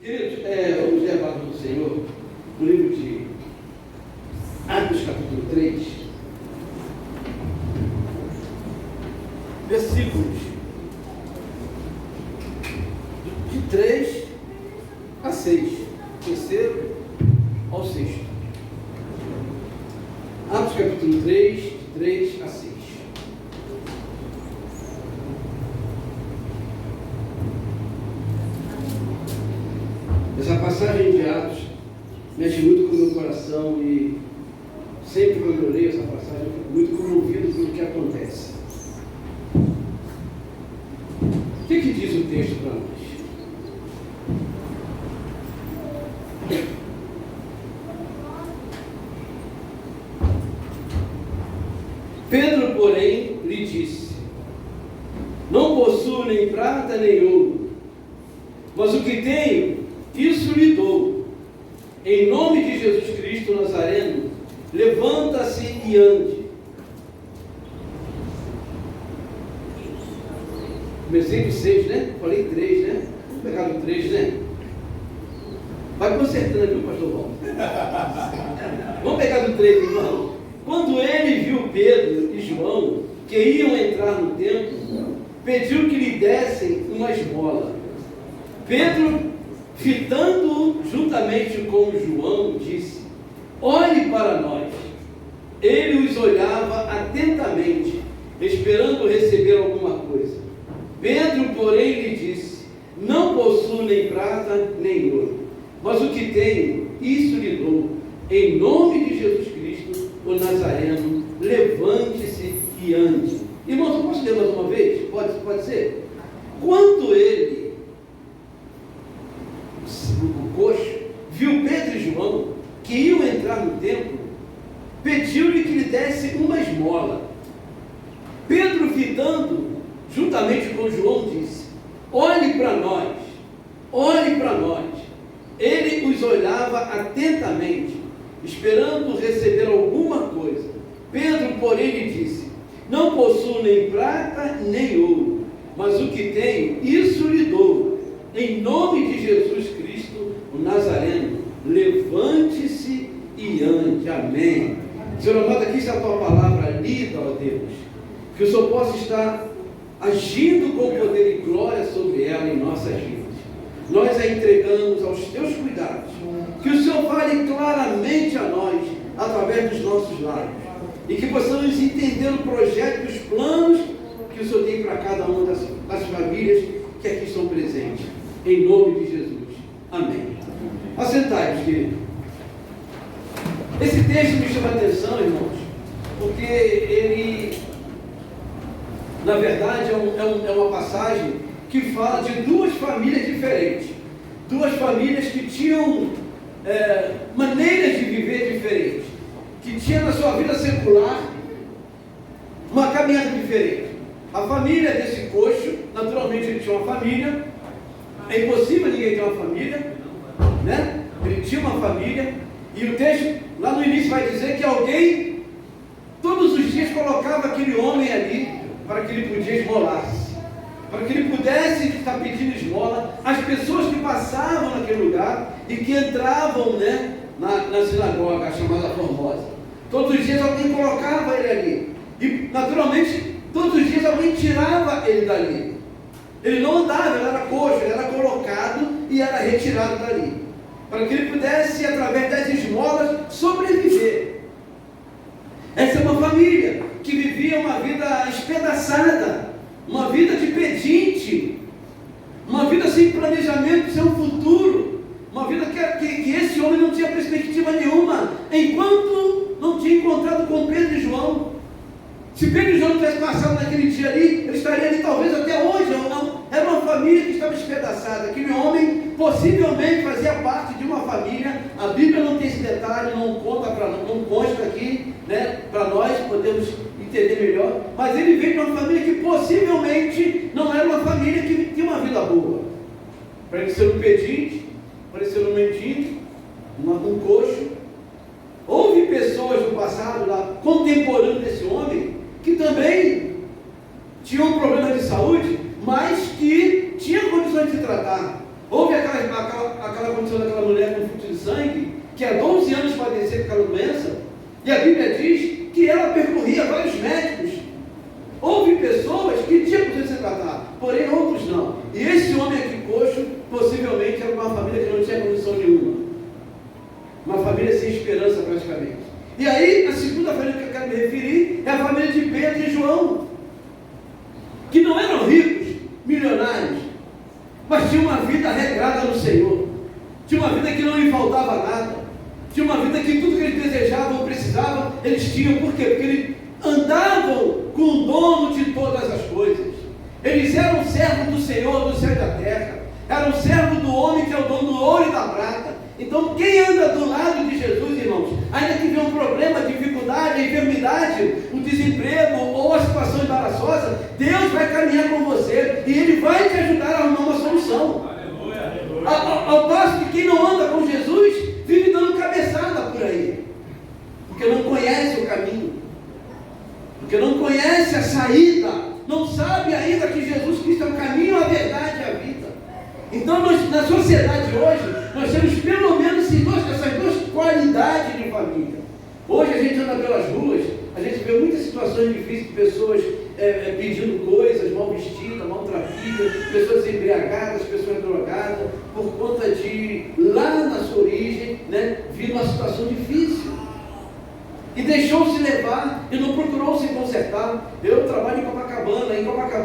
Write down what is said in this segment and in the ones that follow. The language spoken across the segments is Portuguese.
Queridos, vamos ler a palavra do Senhor no livro de Atos, capítulo 3, versículos de 3 a 6, terceiro ao sexto. Atos, capítulo 3, de 3 a 6. Essa passagem de Atos mexe muito com o meu coração e sempre quando eu leio essa passagem eu fico muito comovido pelo que acontece. O que diz o texto para nós? Pedro, porém, lhe disse: não possuo nem prata nem ouro, mas o que tenho, isso lhe dou. Em nome de Jesus Cristo Nazareno, levanta-se e ande. Comecei do 6, né? Falei 3, né? Vamos pegar do 3, né? Vai consertando aqui o pastor Paulo. Vamos pegar do 3, irmão. Quando ele viu Pedro e João, que iam entrar no templo, pediu que lhe dessem uma esmola. Pedro, fitando-o juntamente com João, disse: olhe para nós. Ele os olhava atentamente, esperando receber alguma coisa. Pedro, porém, lhe disse: não possuo nem prata nem ouro, mas o que tenho, isso lhe dou. Em nome de Jesus Cristo, o Nazareno, levante-se e ande. Irmãos, eu posso ler mais uma vez? Pode ser? Quando ele, o coxo, viu Pedro e João, que iam entrar no templo, pediu-lhe que lhe desse uma esmola. Pedro, fitando, juntamente com João, disse: olhe para nós, olhe para nós. Ele os olhava atentamente, esperando receber alguma coisa. Pedro, porém, lhe disse: não possuo nem prata nem ouro, mas o que tenho, isso lhe dou. Em nome de Jesus Cristo, o Nazareno, levante-se e ande. Amém. Senhor amado, aqui está a tua palavra lida, ó Deus, que o Senhor possa estar agindo com poder e glória sobre ela em nossas vidas. Nós a entregamos aos teus cuidados, que o Senhor fale claramente a nós, através dos nossos lábios, e que possamos entender o projeto e os planos que o Senhor tem para cada uma das famílias que aqui estão presentes, em nome de Jesus. Amém. Assentai-vos, querido. Esse texto me chama a atenção, irmãos, porque ele, na verdade, é uma passagem que fala de duas famílias diferentes, duas famílias que tinham maneiras de viver diferentes, que tinham na sua vida secular uma caminhada diferente. A família desse coxo, naturalmente ele tinha uma família, é impossível ninguém ter uma família, né? Ele tinha uma família, e o texto lá no início vai dizer que alguém todos os dias colocava aquele homem ali para que ele podia esmolar-se, para que ele pudesse estar pedindo esmola às pessoas que passavam naquele lugar e que entravam, né, na sinagoga chamada Formosa. Todos os dias alguém colocava ele ali, e naturalmente todos os dias alguém tirava ele dali. Ele não andava, ele era coxo, ele era colocado e era retirado dali, para que ele pudesse, através das esmolas, sobreviver. Essa é uma família que vivia uma vida espedaçada, uma vida de pedinte, uma vida sem planejamento, sem um futuro, uma vida que esse homem não tinha perspectiva nenhuma, enquanto não tinha encontrado com Pedro e João. Se Pedro e João não tivessem passado naquele dia ali, ele estaria ali talvez até hoje. Era uma família que estava espedaçada. Aquele homem possivelmente fazia parte de uma família. A Bíblia não tem esse detalhe, não consta aqui, né, para nós podemos entender melhor. Mas ele veio de uma família que possivelmente não era uma família que tinha uma vida boa. Para ele ser um pedinte, para ele ser um mendigo, um coxo. Houve pessoas no passado lá, contemporâneas desse homem, que também tinham um problema de saúde, mas que tinham condições de tratar. Houve aquela condição daquela mulher com fluxo de sangue, que há 12 anos padecia com aquela doença, e a Bíblia diz que ela percorria vários médicos. Houve pessoas que tinham condição de se tratar, porém outros não. E esse homem aqui coxo, possivelmente era uma família que não tinha condição nenhuma. Uma família sem esperança praticamente. E aí, a segunda família que eu quero me referir é a família de Pedro e João, que não eram ricos, milionários, mas tinham uma vida regrada no Senhor. Tinha uma vida que não lhe faltava nada. Tinha uma vida que tudo que eles desejavam ou precisavam, eles tinham. Por quê? Porque eles andavam com o dono de todas as coisas. Eles eram servos do Senhor, do céu e da terra. Eram servos do homem que é o dono do ouro e da prata. Então, quem anda do lado de Jesus, irmãos, ainda que venha um problema, dificuldade, enfermidade, o desemprego ou a situação embaraçosa, Deus vai caminhar com você e Ele vai te ajudar a arrumar uma solução. Ao passo que quem não anda com Jesus vive dando cabeçada por aí, porque não conhece o caminho, porque não conhece a saída, não sabe ainda que Jesus Cristo é o caminho, a verdade e a vida. Então, na sociedade hoje, nós temos pelo menos essas duas qualidades de família. Hoje a gente anda pelas ruas, a gente vê muitas situações difíceis de pessoas pedindo coisas, mal vestidas, maltrapilhas, pessoas embriagadas, pessoas drogadas, por conta de, lá na sua origem, vir uma situação difícil. E deixou-se levar e não procurou se consertar. Eu trabalho em Copacabana,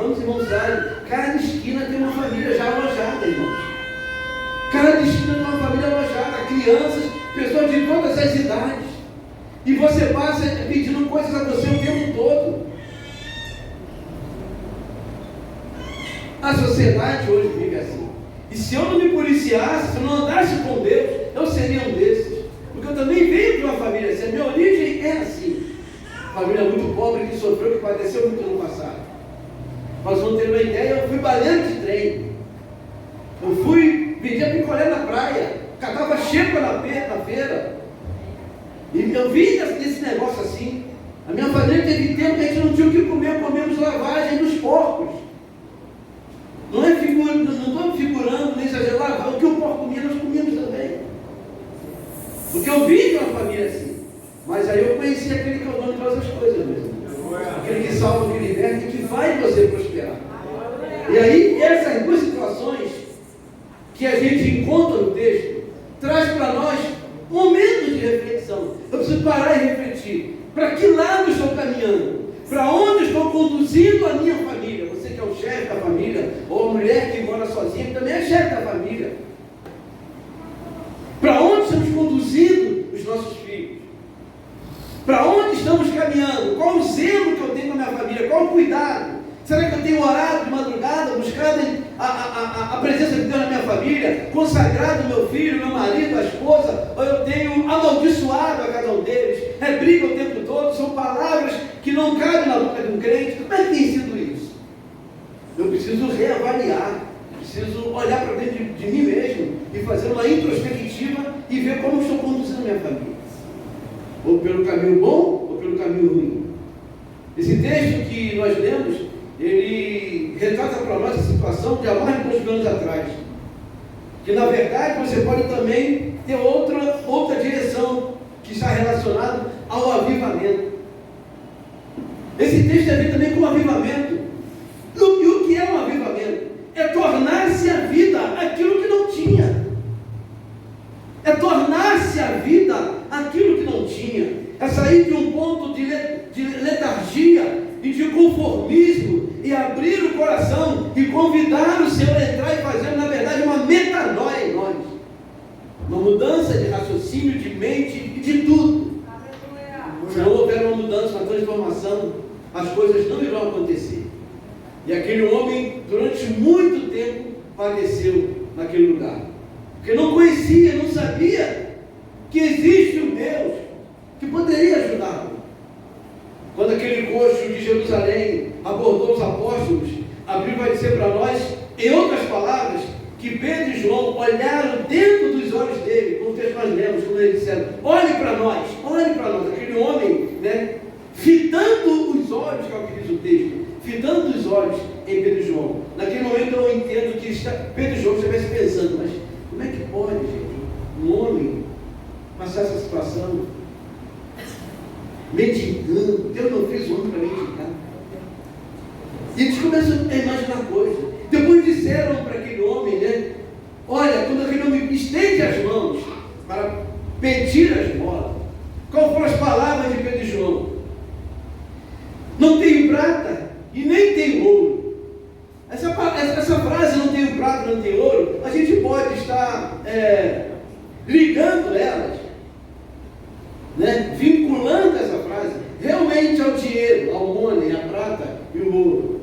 os irmãos sabem, cada esquina tem uma família já alojada, irmãos. Cada esquina tem uma família alojada, crianças, pessoas de todas as idades. E você passa pedindo coisas a você o tempo todo. A sociedade hoje vive assim. E se eu não me policiasse, se eu não andasse com Deus, eu seria um desses. Porque eu também venho de uma família assim. A minha origem é assim. Família muito pobre, que sofreu, que padeceu muito no passado. Nós vamos ter uma ideia, eu fui baleiro de trem. Eu fui vendia picolé na praia, catava xepa na feira. E eu vi desse negócio assim. A minha família teve tempo que a gente não tinha o que comer, comemos lavagem dos porcos. Não estou figurando, nem exagerando, o que o porco comia, nós comíamos também. Porque eu vim de uma família assim. Mas aí eu conheci aquele que é o dono de todas as coisas mesmo. Aquele que salva, que liberta e que faz você prosperar. E aí, essas duas situações que a gente encontra no texto, traz para nós momentos de reflexão. Eu preciso parar e refletir. Para que lado estou caminhando? Para onde estou conduzindo a minha família? Você que é o chefe da família, ou a mulher que mora sozinha, que também é chefe da família. Para onde estamos conduzindo os nossos filhos? Para onde estamos caminhando? Qual o zelo que eu tenho com a minha família? Qual o cuidado? Será que eu tenho orado de madrugada, buscado a presença de Deus na minha família, consagrado o meu filho, meu marido, a esposa, ou eu tenho amaldiçoado a cada um deles? É briga o tempo todo, são palavras que não cabem na boca de um crente. Como é que tem sido isso? Eu preciso reavaliar, preciso olhar para dentro de mim mesmo e fazer uma introspectiva e ver como estou conduzindo a minha família. Ou pelo caminho bom, ou pelo caminho ruim. Esse texto que nós lemos, ele retrata para nós a situação de há mais de 2 anos atrás. Que na verdade você pode também ter outra direção que está relacionada ao avivamento. Esse texto tem a ver também com o avivamento. E o que é um avivamento? É tornar-se a vida aquilo que não tinha. É tornar-se a vida aquilo que não tinha. É sair de um ponto de letargia e de conformismo e abrir o coração e convidar o Senhor a entrar e fazer, na verdade, uma metanoia em nós. Uma mudança de raciocínio, de mente e de tudo. Se não houver uma mudança, uma transformação, as coisas não irão acontecer. E aquele homem, durante muito tempo, padeceu naquele lugar. Porque não conhecia, não sabia que existe um Deus que poderia ajudá-lo. Quando aquele coxo de Jerusalém abordou os apóstolos, a Bíblia vai dizer para nós, em outras palavras, que Pedro e João olharam dentro dos olhos dele, como nós lemos, quando eles disseram, olhe para nós, aquele homem, fitando os olhos, que é o que diz o texto, fitando os olhos em Pedro e João. Naquele momento eu entendo que Pedro e João estivessem pensando, mas como é que pode, gente, um homem passar essa situação mendigando? Deus não fez o homem para mendigar. E eles começam a imaginar coisas. Depois disseram para aquele homem, né? Olha, quando aquele homem estende as mãos para pedir a esmola, qual foram as palavras de Pedro e João? Não tenho prata e nem tenho ouro. Essa frase, não tenho prata, não tenho ouro, a gente pode estar ligando elas, né? Vinculando essa frase realmente ao dinheiro, ao money, à prata e o ouro.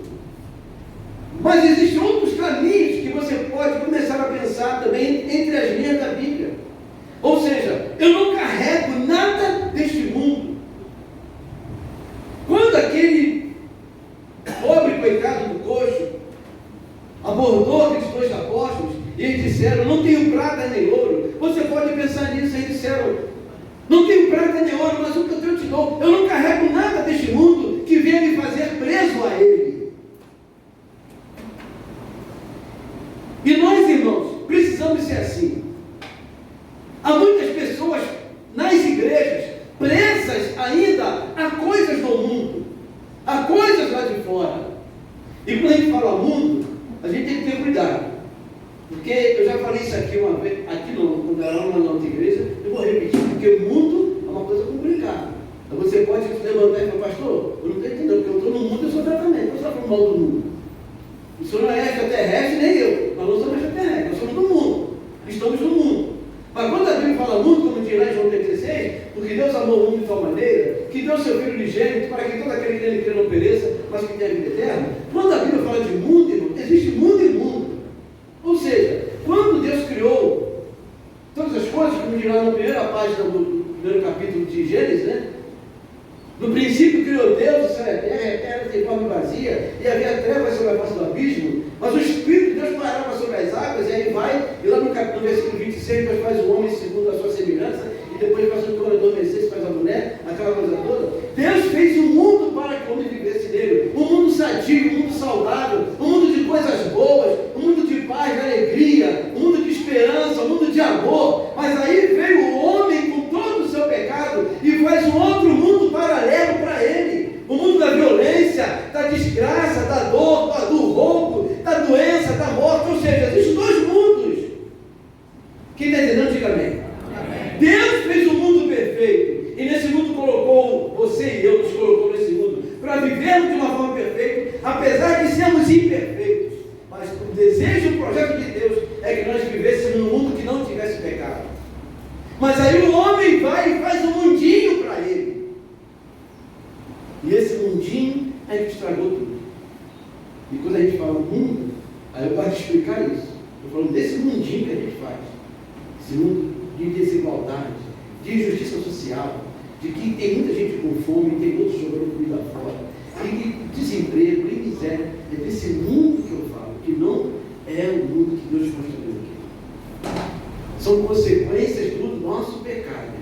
Mas existem outros caminhos que você pode começar a pensar também entre as linhas da Bíblia. Ou seja, eu não carrego nada deste mundo. Quando aquele pobre coitado do coxo abordou aqueles dois apóstolos e eles disseram, não tenho prata nem ouro, você pode pensar nisso. Eles disseram, não tenho prata nem ouro, mas o que eu te dou, eu não carrego nada deste mundo que venha me fazer preso a ele. E nós, irmãos, precisamos ser assim. Há muitas pessoas nas igrejas presas ainda a coisas do mundo, a coisas lá de fora. E quando a gente fala mundo, a gente tem que ter cuidado. Porque eu já falei isso aqui uma vez, aqui não, quando era uma outra igreja, eu vou repetir, porque o mundo é uma coisa complicada. Então você pode se levantar e falar, pastor, eu não estou entendendo, porque eu estou no mundo, eu sou tratamento, eu estou falando mal do mundo. O senhor não é extraterrestre, nem eu. Nós não somos extraterrestres, nós somos do mundo. Estamos no mundo. Mas quando a Bíblia fala mundo, como diz lá em João 3,16, porque Deus amou o mundo de tal maneira, que deu seu Filho unigênito, para que todo aquele que nele crê não pereça, mas que tenha vida eterna. Quando a Bíblia fala de mundo, irmão, existe mundo e mundo. Ou seja, quando Deus criou todas as coisas, como diz lá na primeira página do primeiro capítulo de Gênesis, né? No princípio criou Deus o céu e a terra sem forma e vazia, e havia trevas sobre a face do abismo, mas o Espírito de Deus pairava sobre as águas, e aí vai, e lá no versículo 26, Deus faz o homem segundo a sua semelhança, e depois faz o corredor vencer, faz a mulher, aquela coisa toda. Deus fez um mundo para que o homem vivesse nele, um mundo sadio, um mundo saudável, um mundo de coisas boas, um mundo de paz, de alegria, um mundo de esperança, um mundo de amor. Mas aí veio o homem com todo o seu pecado e faz um outro mundo paralelo para ele, o mundo da violência, da desgraça, da dor, do roubo, da doença, da morte. Ou seja, existem dois mundos. Quem está entendendo, diga amém. Deus fez um mundo perfeito, e nesse mundo colocou você e eu, nos colocou nesse mundo para vivermos de uma forma perfeita, apesar de sermos imperfeitos. Mas o desejo e o projeto de Deus é que nós vivêssemos num mundo que não tivesse pecado. Mas aí o homem vai e faz um mundinho para ele, e esse mundinho é que estragou tudo. E quando a gente fala mundo, aí eu gosto de explicar isso. Estou falando desse mundinho que a gente faz, esse mundo de desigualdade, de injustiça social, de que tem muita gente com fome, tem outros jogando comida fora, e de desemprego, e miséria. É desse mundo que eu falo, que não é o mundo que Deus construiu aqui. São consequências do nosso pecado.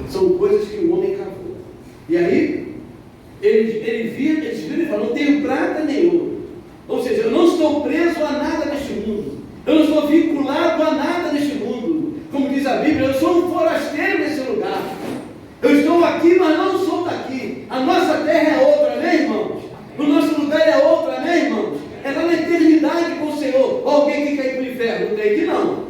São coisas que o homem cavou. E aí, eles viram e falaram, não tenho prata nem ouro. Ou seja, eu não estou preso a nada neste mundo. Eu não estou vinculado a nada neste mundo. Como diz a Bíblia, eu sou um forasteiro nesse lugar. Eu estou aqui, mas não sou daqui. A nossa terra é outra, amém, irmãos? O nosso lugar é outro, amém, irmãos? É lá na eternidade com o Senhor. Alguém que quer ir para o inferno? Não tem que não.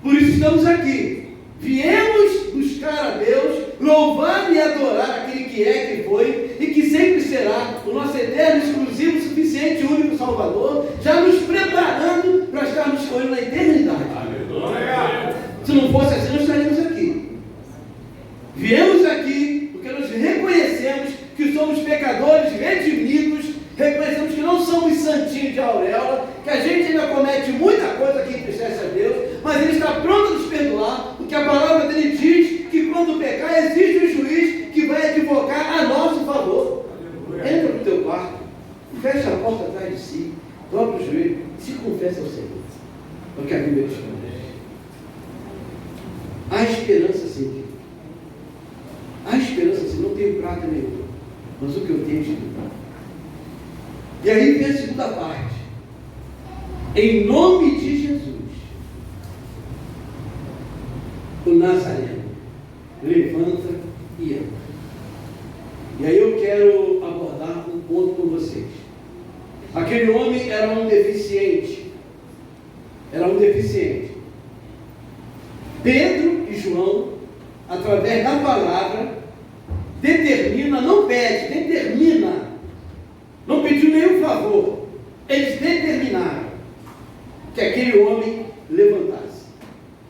Por isso estamos aqui. Viemos buscar a Deus, louvar e adorar aquele que é, que foi e que sempre será o nosso eterno, exclusivo, suficiente e único Salvador, já nos preparando para estarmos com Ele na eternidade. Aleluia. Se não fosse assim, nós estaríamos aqui. Viemos aqui porque nós reconhecemos que somos pecadores redimidos, reconhecemos que não somos santinhos de auréola, que a gente ainda comete muita coisa que entristece a Deus, mas Ele está pronto a nos perdoar, porque a palavra dele diz que quando pecar, existe um juiz que vai advogar a nosso favor. Entra no teu quarto, fecha a porta atrás de si, dobra o joelho e se confessa ao Senhor. Porque a Bíblia diz. Há esperança sim. Há esperança sim. Não tenho prata nenhuma, mas o que eu tenho é de Deus. E aí vem a segunda parte. Em nome de Jesus, o Nazareno levanta e anda. E aí eu quero abordar um ponto com vocês. Aquele homem era um deficiente. Pedro e João, através da palavra, determina, não pede, determina. Não pediu nenhum favor. Eles determinaram que aquele homem levantasse.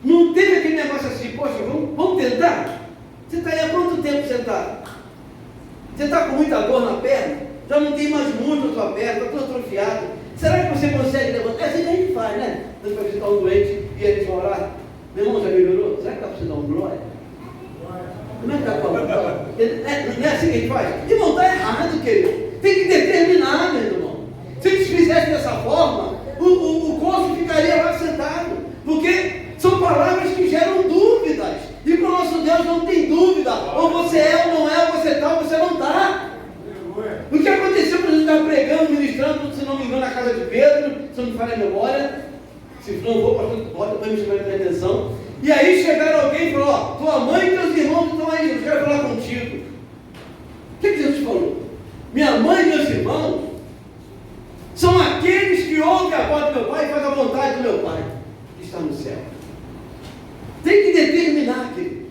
Não teve aquele negócio assim, poxa, vamos tentar? Você está aí há quanto tempo sentado? Você está com muita dor na perna? Já não tem mais músculo na sua perna, está todo atrofiado. Será que você consegue levantar? É assim que a gente faz, né? Nós vamos visitar um doente e a gente vai orar. Meu irmão, já melhorou? Será que dá para você dar um glória? Como é que está com a mão? Não é assim que a gente faz? Irmão, está errado, querido. Tem que determinar, meu irmão. Se eles fizessem dessa forma, o cônsul ficaria lá sentado. Porque são palavras que geram dúvidas. E para o nosso Deus não tem dúvida. Ou você é ou não é, ou você está ou você não está. O que aconteceu quando a gente estava pregando, ministrando, se não me engano, na casa de Pedro, se não me falha a memória, se não vou, pastor, pode depois me chamar de atenção. E aí chegaram alguém e falou: ó, tua mãe e teus irmãos estão aí, eu quero falar contigo. O que Jesus falou? Minha mãe e meus irmãos são aqueles que ouvem a voz do meu Pai e fazem a vontade do meu Pai, que está no céu. Tem que determinar, querido.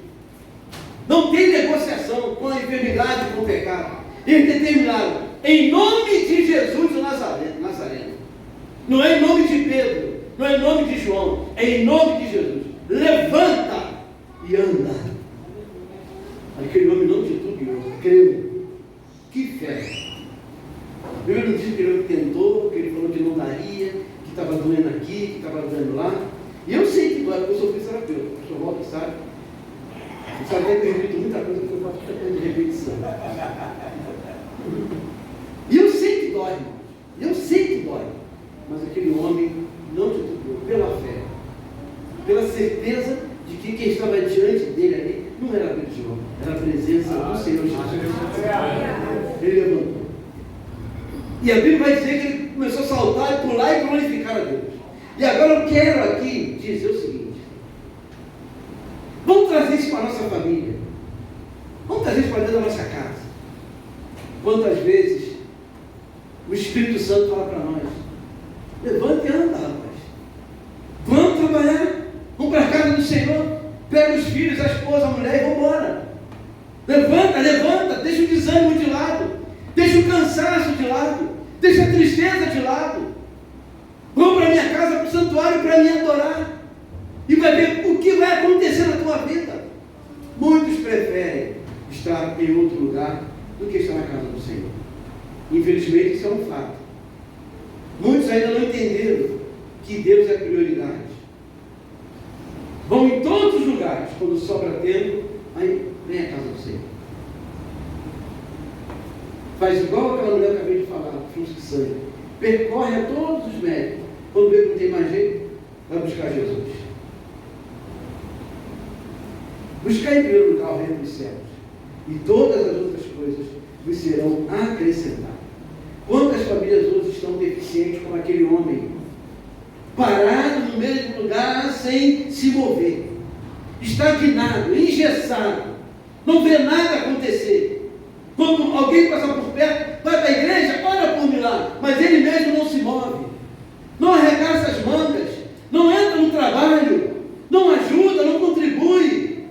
Não tem negociação com a enfermidade, com o pecado. Eles determinaram, em nome de Jesus o Nazareno. Não é em nome de Pedro, não é em nome de João, é em nome de Jesus. Levanta e anda. Aquele homem não titubeou, creu. Que fé! A Bíblia não diz que ele tentou, que ele falou que não daria, que estava doendo aqui, que estava doendo lá. E eu sei que dói, porque eu sou fisioterapeuta. O professor Walter sabe. Você sabe que eu repito muita coisa, porque eu faço muita coisa de repetição. E eu sei que dói, irmão. Eu sei que dói. Mas aquele homem não titubeou, pela fé, pela certeza de que quem estava diante dele ali não era a religião, era a presença do Senhor Jesus. Ele levantou. E a Bíblia vai dizer que ele começou a saltar, pular e glorificar a Deus. E agora eu quero aqui dizer o seguinte: vamos trazer isso para a nossa família, vamos trazer isso para dentro da nossa casa. Quantas vezes o Espírito Santo fala para nós: levanta e anda, rapaz, vamos trabalhar, vamos para a casa do Senhor, pega os filhos, a esposa, a mulher e vamos embora. Levanta, deixa o desânimo de lado, deixa o cansaço de lado, deixa a tristeza de lado. Vamos para a minha casa, para o santuário, para me adorar. E vai ver o que vai acontecer na tua vida. Muitos preferem estar em outro lugar do que estar na casa do Senhor. Infelizmente, isso é um fato. Muitos ainda não entenderam que Deus é prioridade. Vão em todos os lugares, quando sobra tempo, aí vem a casa do Senhor. Faz igual aquela mulher que eu acabei de falar, fluxo de sangue. Percorre a todos os médicos. Quando vê que não tem mais jeito, vai buscar Jesus. Buscar em primeiro lugar o reino dos céus. E todas as outras coisas vos serão acrescentadas. Quantas famílias hoje estão deficientes como aquele homem? Parado no mesmo lugar sem se mover. Estagnado, engessado. Não vê nada acontecer. Quando alguém passa por perto, vai para a igreja, ora por mim lá. Mas ele mesmo não se move. Não arregaça as mangas. Não entra no trabalho. Não ajuda, não contribui.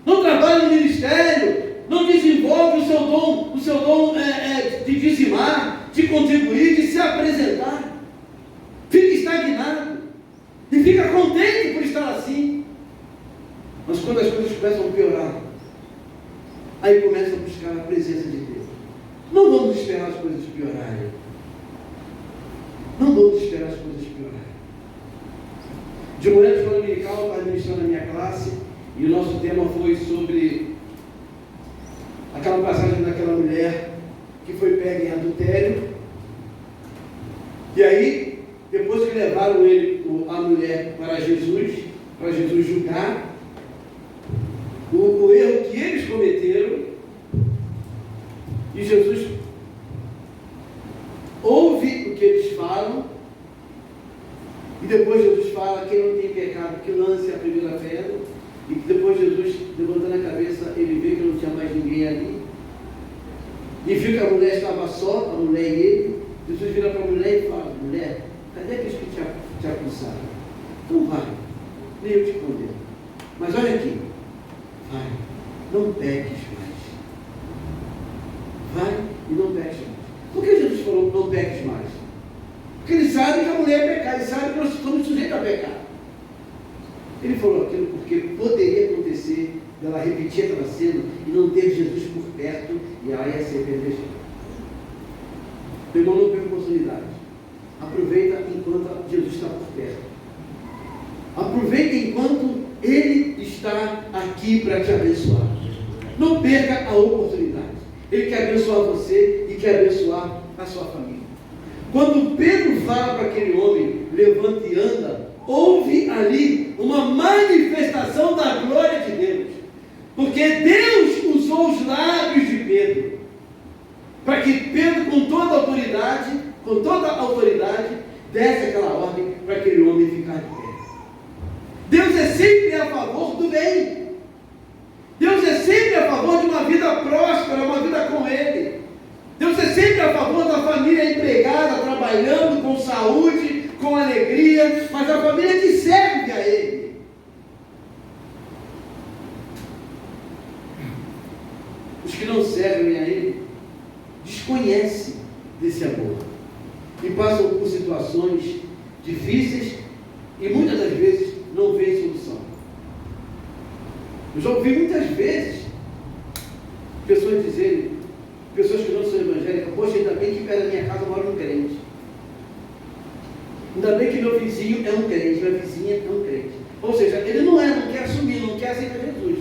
Não trabalha no ministério. Não desenvolve o seu dom de dizimar, de contribuir, de se apresentar. Fica estagnado. E fica contente por estar assim. Mas quando as coisas começam a piorar, aí começa a buscar a presença de Deus. Não vamos esperar as coisas piorarem. Não vamos esperar as coisas piorarem. De manhã, de escola dominical, eu estava ministrando na minha classe, e o nosso tema foi sobre aquela passagem daquela mulher que foi pega em adultério. E aí, depois que levaram a mulher para Jesus julgar, o erro que eles cometeram, e Jesus ouve o que eles falam E depois Jesus fala: quem não tem pecado, que lance a primeira pedra. E depois Jesus, levantando a cabeça, ele vê que não tinha mais ninguém ali. E viu que a mulher estava só, a mulher e ele. Jesus vira para a mulher e fala: mulher, cadê aqueles que te acusaram? Então vai, nem eu te condeno. Mas olha aqui, vai, não peques mais. Vai e não peques mais. Por que Jesus falou não peques mais? Porque ele sabe que a mulher é pecado, ele sabe que nós estamos sujeitos a pecar. Ele falou aquilo porque poderia acontecer dela repetir aquela cena e não ter Jesus por perto e ela ia ser apedrejada. Meu irmão, não perca a oportunidade. Aproveita enquanto Jesus está por perto. Aproveita enquanto Ele está aqui para te abençoar. Não perca a oportunidade. Ele quer abençoar você e quer abençoar a sua família. Quando Pedro fala para aquele homem: levanta e anda, houve ali uma manifestação da glória de Deus. Porque Deus usou os lábios de Pedro para que Pedro, com toda a autoridade, desse aquela ordem para aquele homem ficar de pé. Deus é sempre a favor do bem. Deus é sempre a favor de uma vida próspera, uma vida com Ele. Deus é sempre a favor da família empregada, trabalhando com saúde, com alegria, mas a família que serve a Ele. Os que não servem a Ele desconhecem desse amor e passam por situações difíceis e muitas das vezes não veem solução. Eu já ouvi muitas vezes pessoas dizerem, pessoas que não são evangélicas: poxa, ainda bem que perto da minha casa mora um crente. Ainda bem que meu vizinho é um crente, minha vizinha é um crente. Ou seja, ele não quer assumir, não quer aceitar Jesus.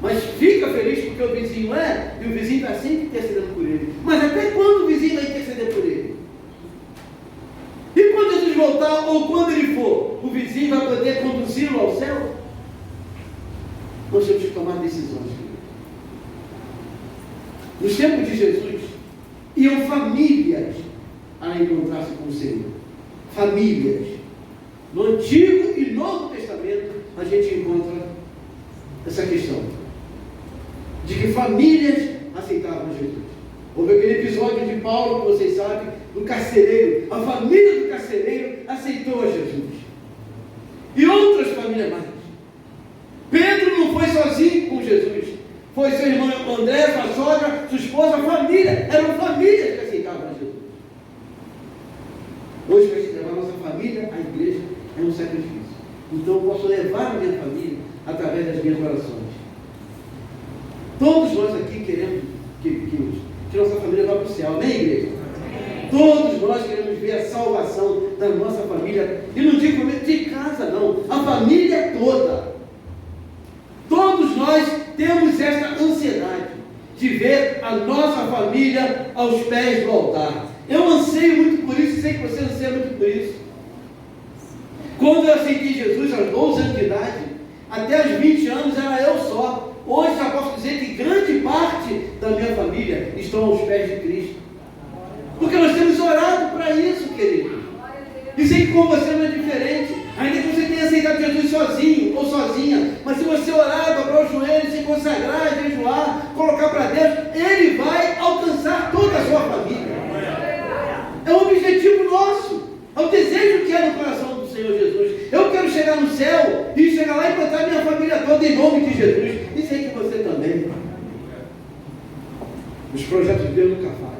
Mas fica feliz porque o vizinho é, e o vizinho está sempre intercedendo por ele. Mas até quando o vizinho vai interceder por ele? E quando Jesus voltar, ou quando ele for, o vizinho vai poder conduzi-lo ao céu? Nós temos que tomar decisões. Nos tempos de Jesus, iam famílias a encontrar-se com o Senhor. Famílias. No Antigo e Novo Testamento, a gente encontra essa questão de que famílias aceitavam Jesus. Houve aquele episódio de Paulo, que vocês sabem, do carcereiro. A família do carcereiro aceitou a Jesus. E outras famílias mais. Pedro não foi sozinho com Jesus. Foi seu irmão André, sua sogra, sua esposa, a família. Eram famílias que aceitavam a Jesus. Hoje, para a gente levar a nossa família à igreja, é um sacrifício. Então, eu posso levar a minha família através das minhas orações. Todos nós aqui queremos que nossa família vá para o céu. Amém, igreja? Amém. Todos nós queremos ver a salvação da nossa família. E não digo de casa, não. A família toda. Todos nós temos esta ansiedade de ver a nossa família aos pés do altar. Eu anseio muito por isso, sei que você anseia muito por isso. Quando eu aceitei Jesus aos 12 anos de idade, até os 20 anos era eu só. Hoje já posso dizer que grande parte da minha família estão aos pés de Cristo. Porque nós temos orado para isso, querido. E sei que com você não é diferente. Ainda que você tenha aceitado Jesus sozinho ou sozinha, mas se você orar, dobrar os joelhos, se consagrar, jejuar, colocar para Deus, Ele vai alcançar toda a sua família. É um objetivo nosso. É o desejo que é no coração do Senhor Jesus. Eu quero chegar no céu e chegar lá e plantar minha família toda em nome de Jesus. E sei que você também. Os projetos de Deus nunca falham.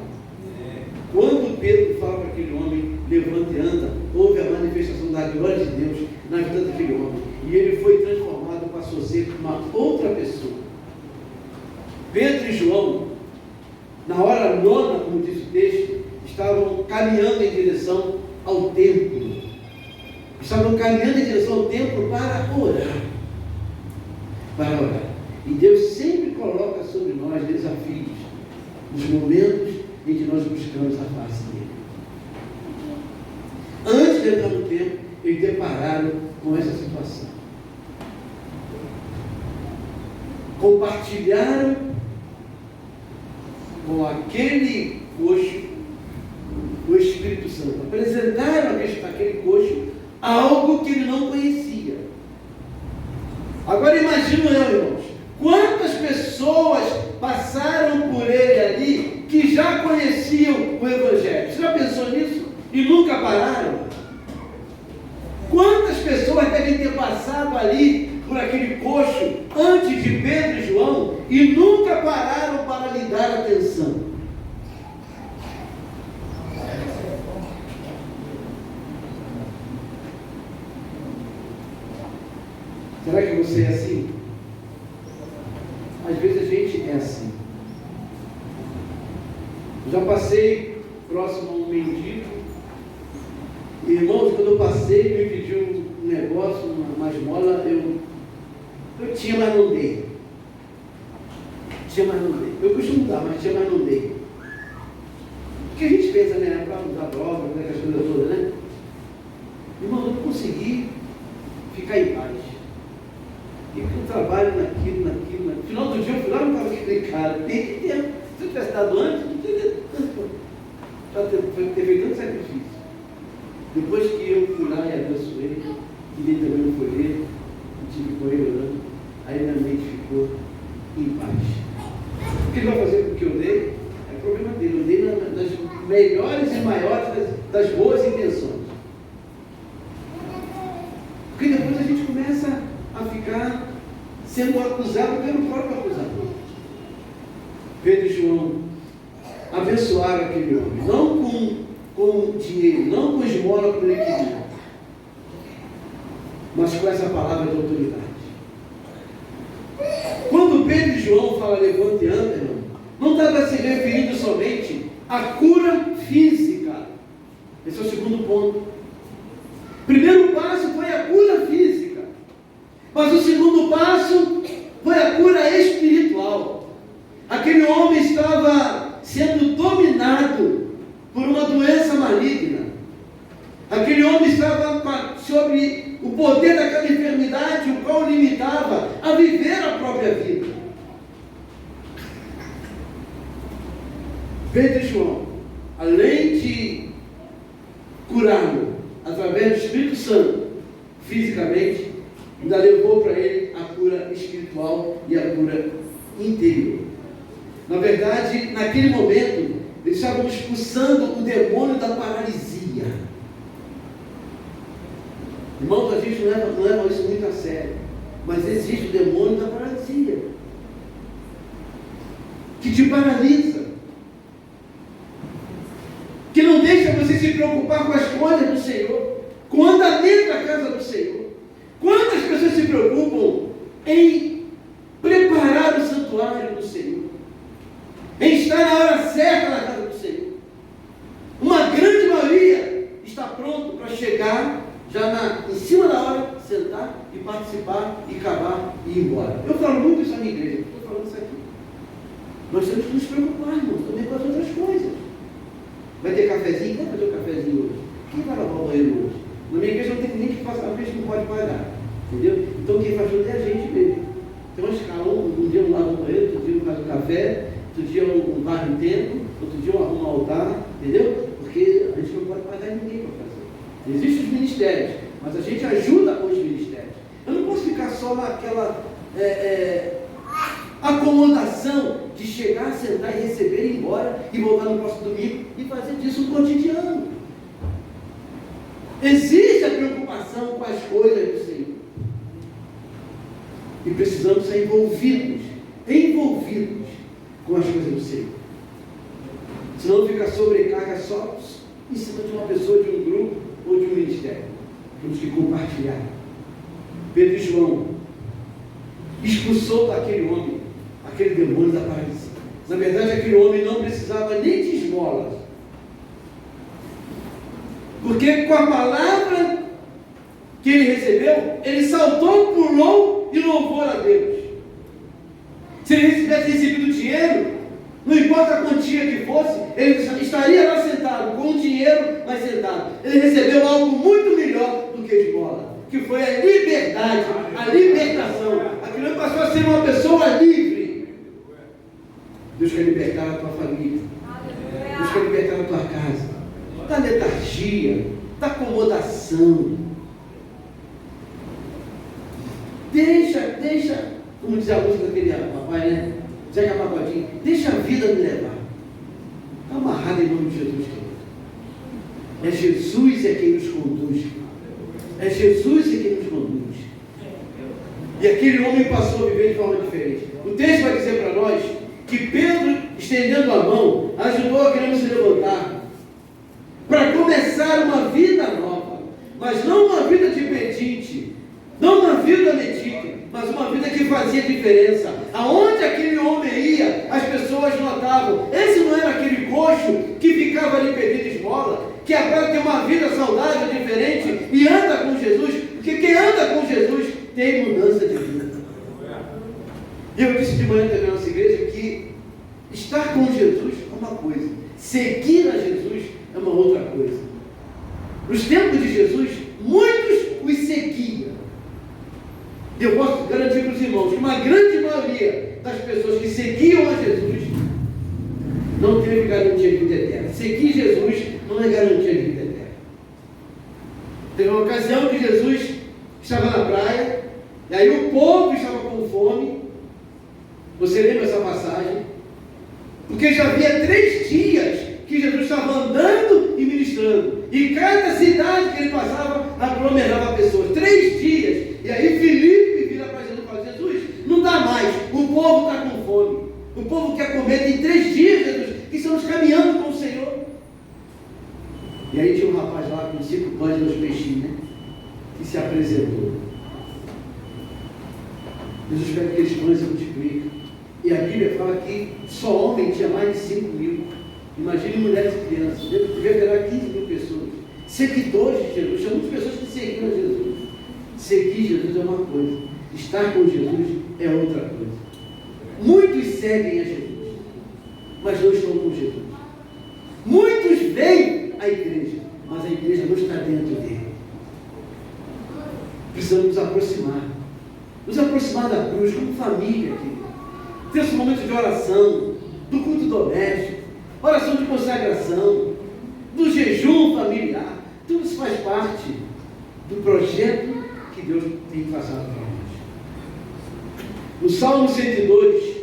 Quando Pedro fala para aquele homem: levanta e anda, houve a manifestação da glória de Deus na vida daquele homem. E ele foi transformado, passou a ser uma outra pessoa. Pedro e João, na hora nona, como diz o texto, estavam caminhando em direção ao templo. Estavam caminhando em direção ao templo para orar. Para orar. E Deus sempre coloca sobre nós desafios, nos momentos em que nós buscamos a face dele. Antes de entrar no templo, eles depararam com essa situação. Compartilharam com aquele coxo o Espírito Santo. Apresentaram aquele coxo algo que ele não conhecia. Agora imagina eu, irmãos, quantas pessoas passaram por ele ali que já conheciam o Evangelho. Você já pensou nisso? E nunca pararam? Quantas pessoas devem ter passado ali por aquele coxo antes de Pedro e João e nunca pararam para lhe dar atenção? Será que você é assim? Às vezes a gente é assim. Já passei próximo a um mendigo. Irmãos, quando eu passei, me pediu um negócio, uma esmola, eu tinha, mas não dei. Tinha, mas não dei. Eu costumo dar, mas tinha, mas não dei. Porque a gente pensa, né? Para usar droga, aquelas coisas todas, né? Irmão, eu não consegui ficar em paz. E eu trabalho naquilo. No final do dia eu fui lá e não estava aquele cara. Perdi tempo. Se eu tivesse dado antes, não teria já ter feito tanto sacrifício. Depois que eu fui lá e abençoei, e ele também não foi ler, e tive com ele orando, aí minha mente ficou em paz. O que ele vai fazer com o que eu dei? É problema dele. Eu dei nas melhores e maiores das boas intenções. Porque depois a gente começa a ficar sendo acusado pelo próprio acusador. Pedro e João abençoaram aquele homem, não com dinheiro, não com esmola por ele queria, mas com essa palavra de autoridade. Quando Pedro e João falam levante e anda, irmão, não estava se referindo somente à cura física. Esse é o segundo ponto. O primeiro passo foi a cura física, mas o segundo passo foi a cura espiritual. Aquele homem estava sendo dominado por uma doença maligna. Aquele homem estava sobre o poder daquela enfermidade, o qual o limitava a viver a própria vida. Pedro e João, além de curá-lo através do Espírito Santo, fisicamente, ainda levou para ele a cura espiritual e a cura interior. Na verdade, naquele momento, eles estavam expulsando o demônio da paralisia. Irmãos, a gente não leva isso muito a sério, mas existe o demônio da paralisia, que te paralisa, que não deixa você se preocupar com as coisas do Senhor, com o andamento da casa do Senhor. Quantas pessoas se preocupam em preparar o santuário do Senhor, em estar na hora certa na casa do Senhor? Uma grande maioria está pronto para chegar já em cima da hora, sentar e participar e acabar e ir embora. Eu falo muito isso na minha igreja, estou falando isso aqui. Nós temos que nos preocupar, irmãos, também com as outras coisas. Vai ter cafezinho? Quem vai fazer o cafezinho hoje? Quem vai lavar o banheiro hoje? Na minha igreja não tem ninguém que faça a vez que não pode pagar. Entendeu? Então quem faz tudo é a gente mesmo. Tem uma escala, um dia um lava o banheiro, outro dia um faz o café, outro dia um varre o templo, outro dia um arruma o altar, entendeu? Porque a gente não pode pagar ninguém para fazer. Existem os ministérios, mas a gente ajuda os ministérios. Eu não posso ficar só naquela acomodação de chegar, sentar e receber, ir embora e voltar no próximo domingo e fazer disso um cotidiano. Existe a preocupação com as coisas do Senhor. E precisamos ser envolvidos com as coisas do Senhor. Senão fica sobrecarga só em cima de uma pessoa, de um grupo ou de um ministério. Temos que compartilhar. Pedro e João expulsou daquele homem aquele demônio da paralisia. Na verdade, aquele homem não precisava nem de esmolas, porque com a palavra que ele recebeu, ele saltou, pulou e louvou a Deus. Se ele tivesse recebido dinheiro, não importa a quantia que fosse, ele estaria lá sentado, com o dinheiro, mas sentado. Ele recebeu algo muito melhor do que esmola, que foi a liberdade, a libertação. Aquilo ele passou a ser uma pessoa livre. Deus quer libertar a tua família. Deus quer libertar a tua casa da letargia, da acomodação, deixa, como diz a música daquele papai, né? Zeca Pagodinho, deixa a vida me levar. Está amarrado em nome de Jesus, querido. É Jesus é quem nos conduz. É Jesus é quem nos conduz. E aquele homem passou a viver de forma diferente. O texto vai dizer para nós que Pedro, estendendo a mão, ajudou a criança a se levantar para começar uma vida nova, mas não uma vida de pedinte, não uma vida medíocre, mas uma vida que fazia diferença. Aonde aquele homem ia, as pessoas notavam. Esse não era aquele coxo que ficava ali pedindo esmola, que agora tem uma vida saudável, diferente, e anda com Jesus, porque quem anda com Jesus tem mudança de vida. E eu disse de manhã também na nossa igreja que estar com Jesus é uma coisa, seguir a Jesus é uma outra coisa. Nos tempos de Jesus, muitos os seguiam. Eu posso garantir para os irmãos que uma grande maioria das pessoas que seguiam a Jesus não teve garantia de vida eterna. Seguir Jesus não é garantia de vida eterna. Teve uma ocasião que Jesus estava na praia, e aí o povo estava com fome. Você lembra essa passagem? Porque já havia 3 dias que Jesus estava andando e ministrando, e cada cidade que ele passava aglomerava pessoas. 3 dias. E aí Filipe vira para Jesus e fala: Jesus, não dá mais, o povo está com fome, o povo quer comer, tem 3 dias, Jesus, que estamos caminhando com o Senhor. E aí tinha um rapaz lá com 5 pães e 2 peixinhos, né? Que se apresentou. Jesus pega aqueles pães e multiplica. E a Bíblia fala que só homem tinha mais de 5.000. Imagine mulheres e crianças. Devia haver 15.000 pessoas. Seguidores de Jesus. Tinha muitas pessoas que seguiam a Jesus. Seguir Jesus é uma coisa. Estar com Jesus é outra coisa. Muitos seguem a Jesus, mas não estão com Jesus. Muitos vêm à igreja, mas a igreja não está dentro dele. Precisamos nos aproximar. Nos aproximar da cruz como família aqui. Ter esse momento de oração, do culto doméstico, oração de consagração, do jejum familiar. Tudo isso faz parte do projeto que Deus tem traçado para nós. No Salmo 102,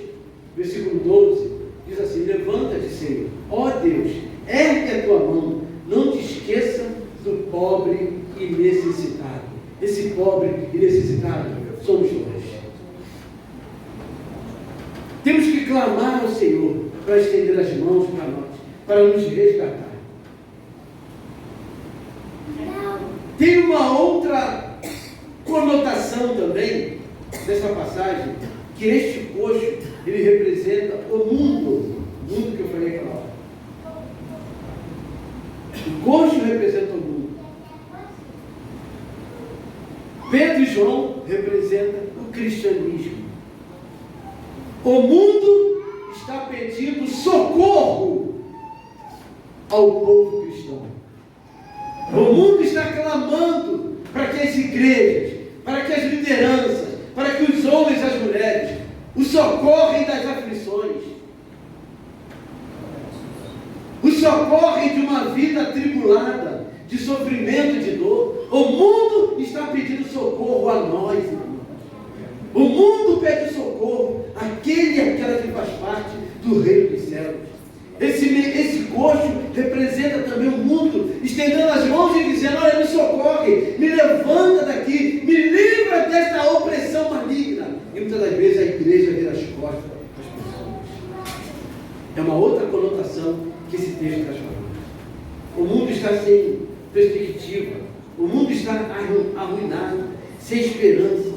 versículo 12, diz assim: levanta-te, Senhor, ó Deus, ergue a tua mão, não te esqueça do pobre e necessitado. Esse pobre e necessitado somos nós. Temos que clamar ao Senhor para estender as mãos para nós, para nos resgatar. Tem uma outra conotação também dessa passagem, que este coxo, ele representa o mundo que eu falei aquela hora. O coxo representa o mundo. Pedro e João representam o cristianismo. O mundo está pedindo socorro ao povo cristão. O mundo está clamando para que as igrejas, para que as lideranças, para que os homens e as mulheres o socorrem das aflições, o socorrem de uma vida atribulada, de sofrimento e de dor. O mundo está pedindo socorro a nós, irmãos. O mundo pede socorro àquele e àquela que faz parte do reino dos céus. Esse coxo representa também o mundo, estendendo as mãos e dizendo: olha, me socorre, me levanta daqui, me livra desta opressão maligna. E muitas das vezes a igreja vira as costas das pessoas. É uma outra conotação que esse texto traz para nós. O mundo está sem perspectiva, o mundo está arruinado, sem esperança,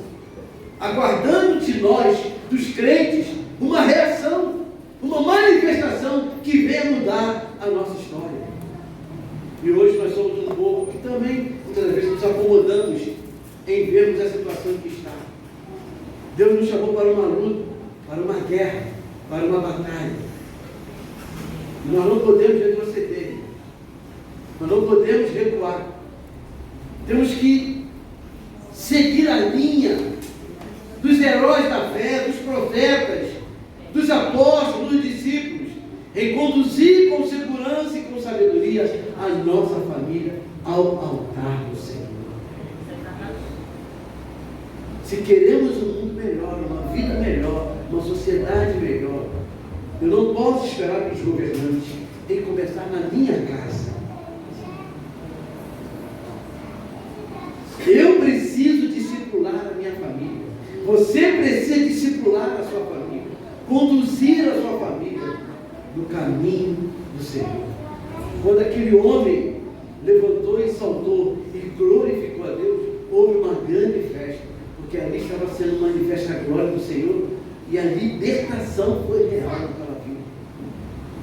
aguardando de nós, dos crentes, uma reação, uma manifestação que venha mudar a nossa história. E hoje nós somos um povo que também, muitas vezes, nos acomodamos em vermos a situação que está. Deus nos chamou para uma luta, para uma guerra, para uma batalha. E nós não podemos retroceder, nós não podemos recuar. Temos que seguir a linha dos heróis da fé, dos profetas, dos apóstolos, dos discípulos, em conduzir com segurança e com sabedoria a nossa família ao altar do Senhor. Se queremos um mundo melhor, uma vida melhor, uma sociedade melhor, eu não posso esperar dos governantes. Tem que começar na minha casa. Eu preciso discipular a minha família. Você precisa discipular a sua família. Conduzir a sua família no caminho do Senhor. Quando aquele homem levantou e saltou e glorificou a Deus, houve uma grande festa, porque ali estava sendo manifesta a glória do Senhor e a libertação foi real naquela vida.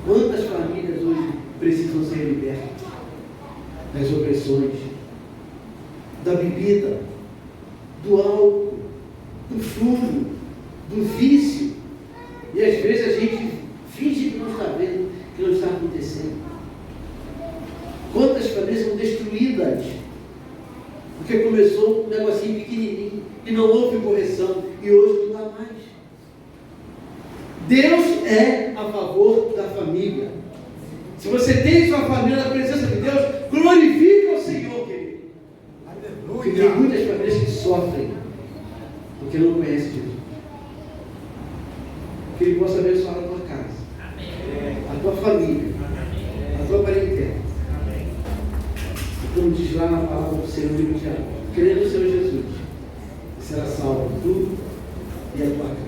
Quantas famílias hoje precisam ser libertas das opressões, da bebida, do álcool, do fumo, do vício, e às vezes a gente finge que não está vendo, que não está acontecendo. Quantas famílias são destruídas porque começou um negocinho pequenininho e não houve correção e hoje não dá mais. Deus é a favor da família. Se você tem sua família na presença de Deus, glorifique ao Senhor, querido. Porque tem muitas famílias que sofrem porque não conhecem Jesus. Que Ele possa abençoar a tua casa, a tua família, a tua parentela. Como diz lá na palavra do Senhor, crê no Senhor Jesus, será salvo tu e a tua casa.